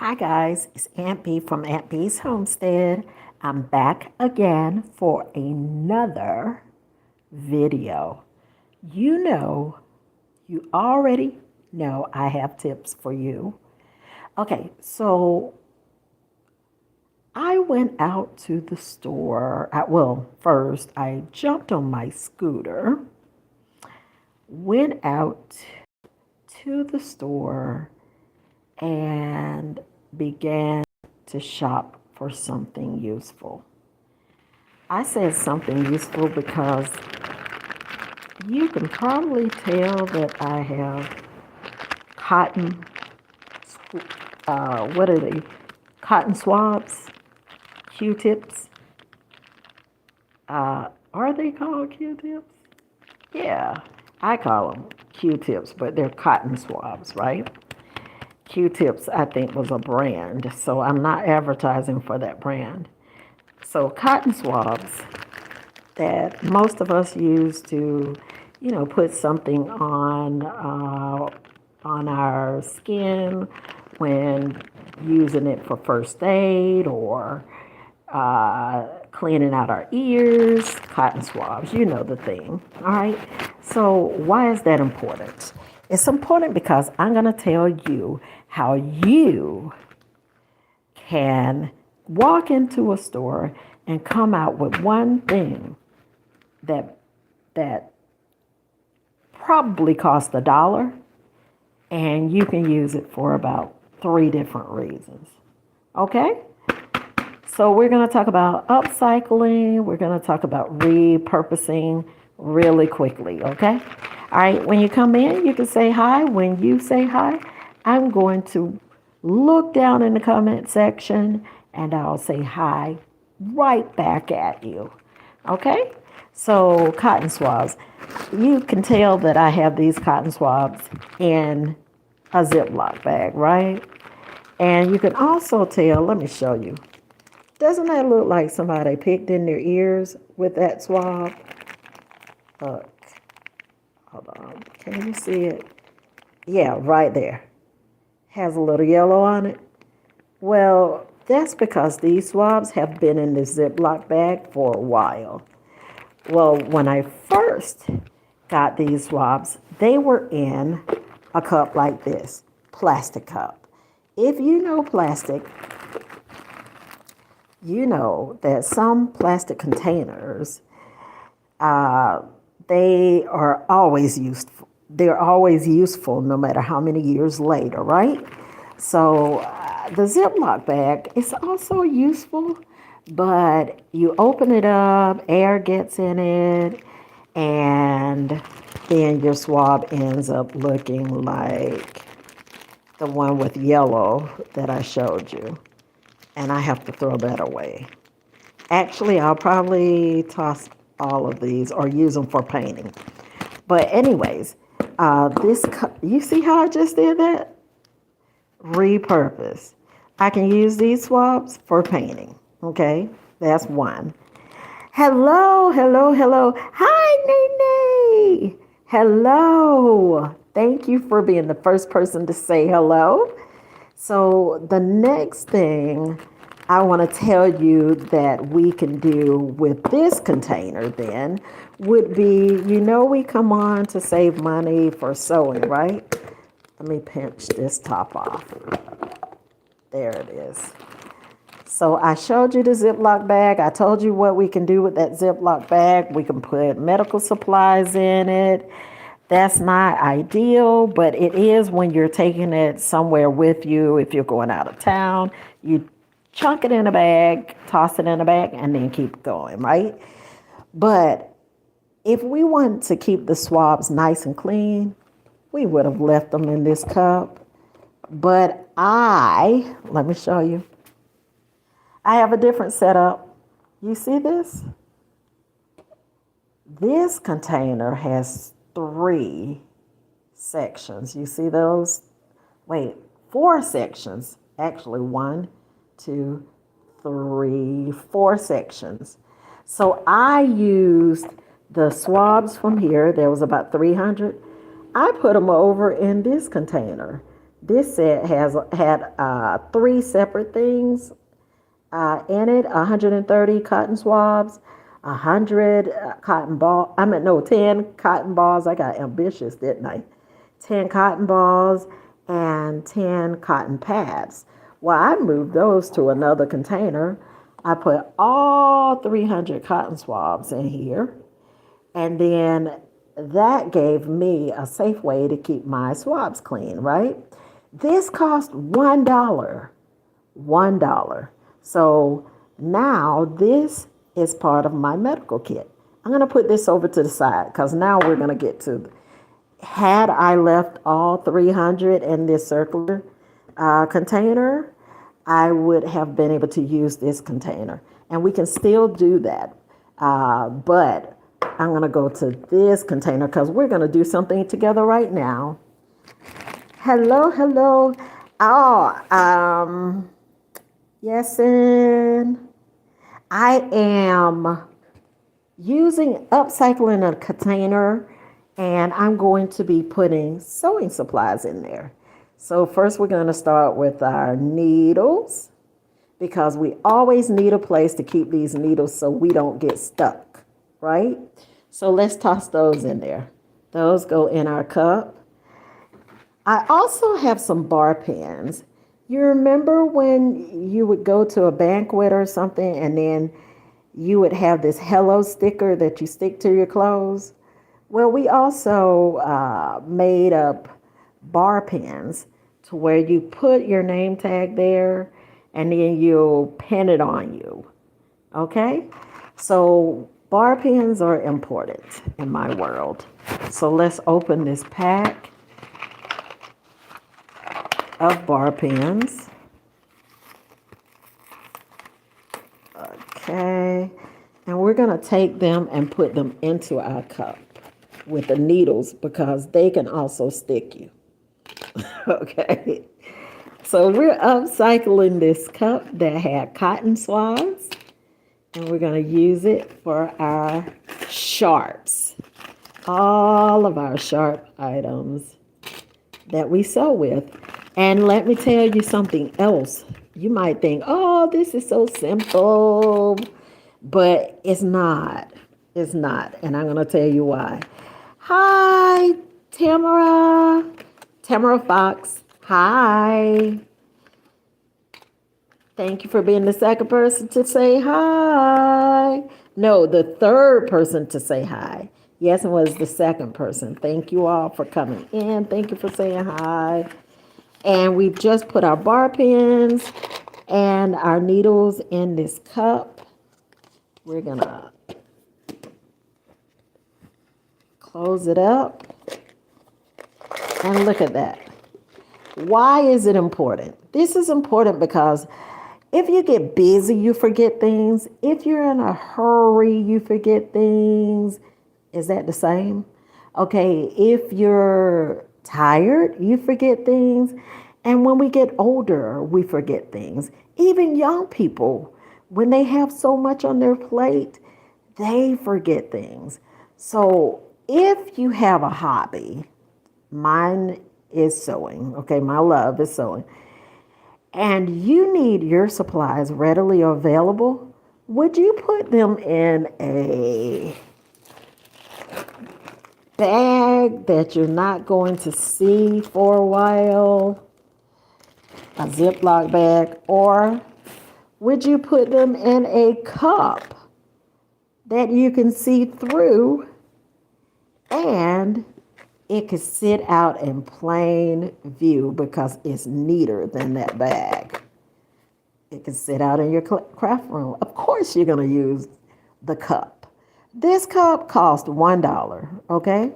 Hi guys, it's Aunt B from Aunt B's Homestead. I'm back again for another video. You know, you already know I have tips for you. Okay, so I went out to the store. First I jumped on my scooter, went out to the store, and began to shop for something useful. I said something useful because you can probably tell that I have cotton, what are they? Cotton swabs, Q-tips. Are they called Q-tips? Yeah, I call them Q-tips, but they're cotton swabs, right? Q-tips, I think, was a brand, so I'm not advertising for that brand. So cotton swabs that most of us use to, put something on our skin when using it for first aid or cleaning out our ears, cotton swabs, you know the thing. All right. So why is that important? It's important because I'm going to tell you how you can walk into a store and come out with one thing that that probably cost $1, and you can use it for about 3 different reasons. Okay? So we're going to talk about upcycling, we're going to talk about repurposing really quickly, okay? All right, when you come in, you can say hi. When you say hi, I'm going to look down in the comment section and I'll say hi right back at you. Okay? So, cotton swabs. You can tell that I have these cotton swabs in a Ziploc bag, right? And you can also tell, let me show you. Doesn't that look like somebody picked in their ears with that swab? Look, hold on. Can you see it? Yeah, right there. Has a little yellow on it. Well, that's because these swabs have been in the Ziploc bag for a while. Well, when I first got these swabs, they were in a cup like this, plastic cup. If you know plastic, you know that some plastic containers, they are always useful. They're always useful no matter how many years later, right? So the Ziploc bag is also useful, but you open it up, air gets in it, and then your swab ends up looking like the one with yellow that I showed you. And I have to throw that away. Actually, I'll probably toss all of these or use them for painting. But anyways, you see how I just did that? Repurpose. I can use these swabs for painting. Okay, that's one. Hello, hello, hello. Hi, Nene. Hello. Thank you for being the first person to say hello. So the next thing I want to tell you that we can do with this container then would be, we come on to save money for sewing, right? Let me pinch this top off. There it is. So I showed you the Ziploc bag. I told you what we can do with that Ziploc bag. We can put medical supplies in it. That's not ideal, but it is when you're taking it somewhere with you. If you're going out of town, you chunk it in a bag, toss it in a bag, and then keep going, right? But if we want to keep the swabs nice and clean, we would have left them in this cup. But let me show you. I have a different setup. You see this? This container has 3 sections. You see those? Wait, 4 sections. Actually, 1, 2, 3, 4 sections. So I used the swabs from here. There was about 300. I put them over in this container. This set had three separate things in it: 130 cotton swabs, 100 cotton ball. I mean, no, 10 cotton balls. I got ambitious, didn't I? 10 cotton balls and 10 cotton pads. Well, I moved those to another container. I put all 300 cotton swabs in here, and then that gave me a safe way to keep my swabs clean, right? This cost $1. $1. So now this is part of my medical kit. I'm going to put this over to the side because now we're going to get to, had I left all 300 in this circular container, I would have been able to use this container. And we can still do that. But I'm going to go to this container because we're going to do something together right now. Hello, hello. Oh, yes, and I am using upcycling a container, and I'm going to be putting sewing supplies in there. So first we're going to start with our needles because we always need a place to keep these needles so we don't get stuck, right? So let's toss those in there. Those go in our cup. I also have some bar pens. You remember when you would go to a banquet or something and then you would have this hello sticker that you stick to your clothes? Well, we also made up bar pens to where you put your name tag there and then you'll pin it on you. Okay? So bar pens are important in my world. So let's open this pack of bar pens. Okay. And we're going to take them and put them into our cup with the needles because they can also stick you. Okay. So we're upcycling this cup that had cotton swabs, and we're going to use it for our sharps. All of our sharp items that we sew with. And let me tell you something else. You might think, oh, this is so simple, but it's not. It's not. And I'm going to tell you why. Hi, Tamara. Tamara Fox. Hi. Thank you for being the second person to say hi. No, the third person to say hi. Yes, it was the second person. Thank you all for coming in. Thank you for saying hi. And we've just put our bar pens and our needles in this cup. We're going to close it up. And look at that. Why is it important? This is important because if you get busy, you forget things. If you're in a hurry, you forget things. Is that the same? Okay, if you're tired, you forget things. And when we get older, we forget things. Even young people, when they have so much on their plate, they forget things. So if you have a hobby, mine is sewing, okay, my love is sewing, and you need your supplies readily available, would you put them in a bag that you're not going to see for a while, a Ziploc bag, or would you put them in a cup that you can see through and it could sit out in plain view because it's neater than that bag? It can sit out in your craft room. Of course, you're going to use the cup. This cup cost $1, okay?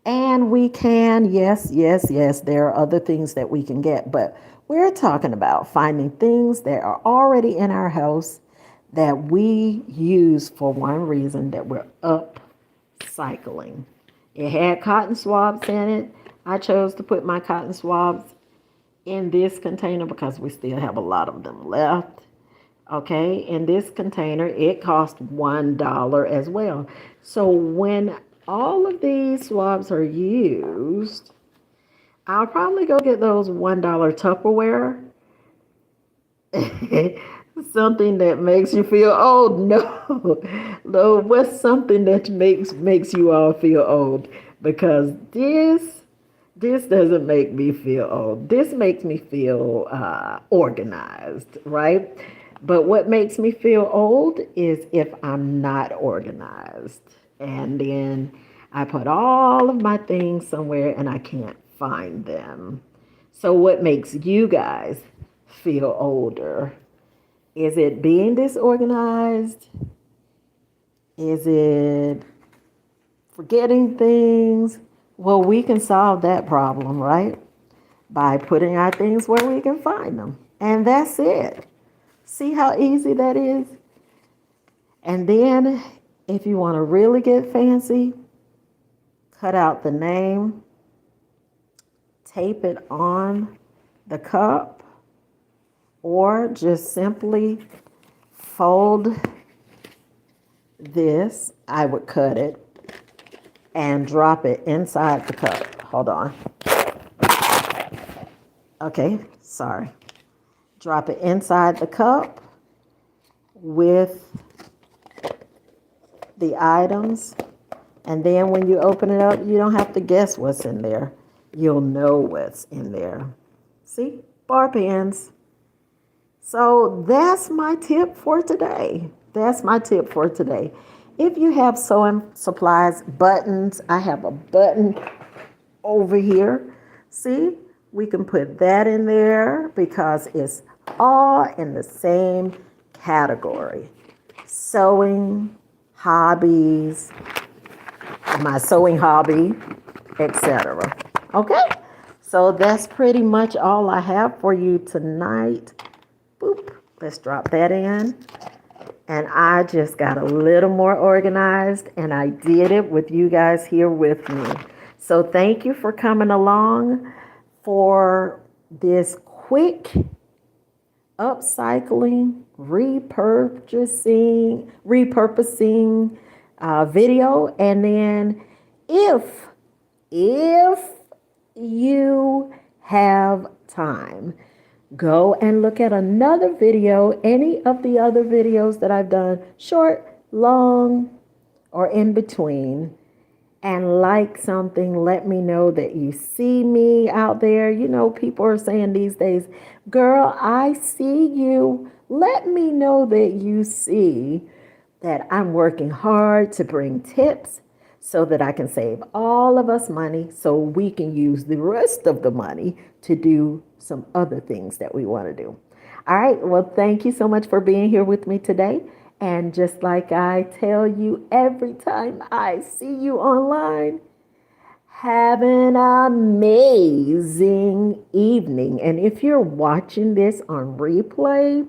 And we can, yes, there are other things that we can get, but we're talking about finding things that are already in our house that we use for one reason, that we're upcycling. It had cotton swabs in it. I chose to put my cotton swabs in this container because we still have a lot of them left. Okay, in this container, it cost $1 as well. So when all of these swabs are used, I'll probably go get those $1 Tupperware. Something that makes you feel old. No, no. What's something that makes you all feel old? Because this doesn't make me feel old. This makes me feel organized, right? But what makes me feel old is if I'm not organized, and then I put all of my things somewhere and I can't find them. So what makes you guys feel older? Is it being disorganized? Is it forgetting things? Well, we can solve that problem, right? By putting our things where we can find them. And that's it. See how easy that is? And then, if you want to really get fancy, cut out the name, tape it on the cup, or just simply fold this. I would cut it and drop it inside the cup. Hold on. Okay, sorry. Drop it inside the cup with the items. And then when you open it up, you don't have to guess what's in there. You'll know what's in there. See? Bar pens. So that's my tip for today. That's my tip for today. If you have sewing supplies, buttons, I have a button over here. See, we can put that in there because it's all in the same category. Sewing, hobbies, my sewing hobby, etc. Okay, so that's pretty much all I have for you tonight. Boop, let's drop that in. And I just got a little more organized, and I did it with you guys here with me. So thank you for coming along for this quick upcycling, repurposing video. And then if you have time, go and look at another video, any of the other videos that I've done, short, long, or in between, and like something. Let me know that you see me out there. You know, people are saying these days, girl, I see you. Let me know that you see that I'm working hard to bring tips so that I can save all of us money so we can use the rest of the money to do some other things that we want to do. All right. Well, thank you so much for being here with me today. And just like I tell you every time I see you online, have an amazing evening. And if you're watching this on replay,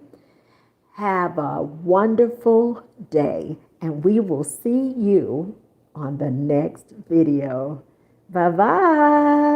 have a wonderful day. And we will see you on the next video. Bye-bye.